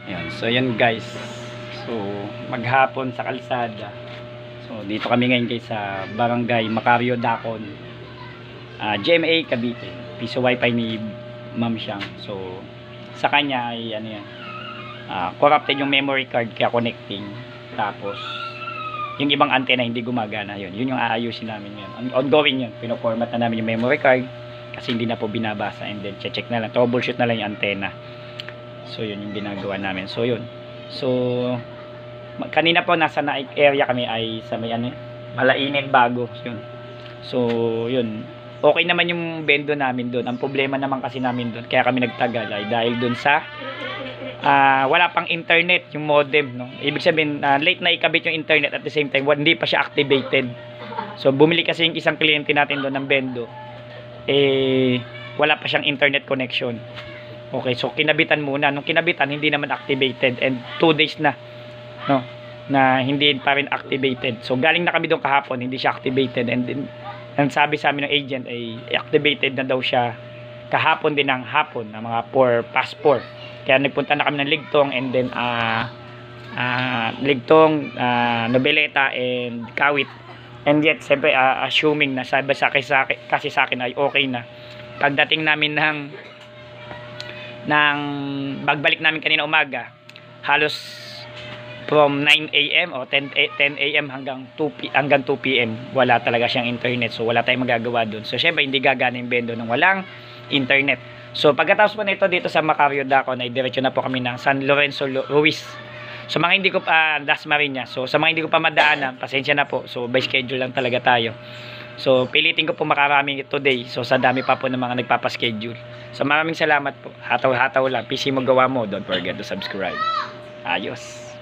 Ayan, so yan guys. So maghapon sa kalsada. So dito kami ngayon guys sa Barangay Macario Dacon, GMA Cavite. Piso wifi ni Ma'am Siang. So sa kanya ay ano yan, corrupted yung memory card kaya connecting. Tapos yung ibang antenna hindi gumagana. Yun yung aayusin namin ngayon. Ongoing yun. Pino-format na namin yung memory card kasi hindi na po binabasa, and then check na lang, troubleshoot na lang yung antenna. So yun yung ginagawa namin. So yun. So kanina po nasa Naik area kami ay sa may ano, Malainin Bago. Yun. So yun. Okay naman yung bendo namin doon. Ang problema naman kasi namin doon kaya kami nagtagal ay dahil doon sa wala pang internet yung modem, no. Ibig sabihin late na ikabit yung internet, at the same time hindi pa siya activated. So bumili kasi yung isang kliyente natin doon ng bendo, wala pa siyang internet connection. Okay, so kinabitan muna. Nung kinabitan hindi naman activated, and 2 days na, no, na hindi pa rin activated. So galing na kami doon kahapon, hindi siya activated, and then ang sabi sa amin ng agent ay activated na daw siya kahapon din ng hapon, ng mga 4 past 4. Kaya nagpunta na kami ng Ligtong, and then Ligtong, Nobeleta and Kawit. And yet siyempre assuming na sabi kasi sa akin ay okay na. Pagdating namin ng pagbalik namin kanina umaga, halos from 9 AM o 10 AM hanggang 2 PM wala talaga siyang internet. So wala tayong magagawa doon. So syempre hindi gagana yung bendo ng walang internet. So pagkatapos po nito dito sa Macario Dacon ay diretso na po kami ng San Lorenzo Ruiz. So mga hindi ko pa Dasmariñas. So sa mga hindi ko pa madaanan, pasensya na po. So by schedule lang talaga tayo. So pilitin ko po makarami today. So sa dami pa po ng mga nagpapaschedule. So maraming salamat po. Hataw-hataw lang. PC mo gawa mo. Don't forget to subscribe. Ayos.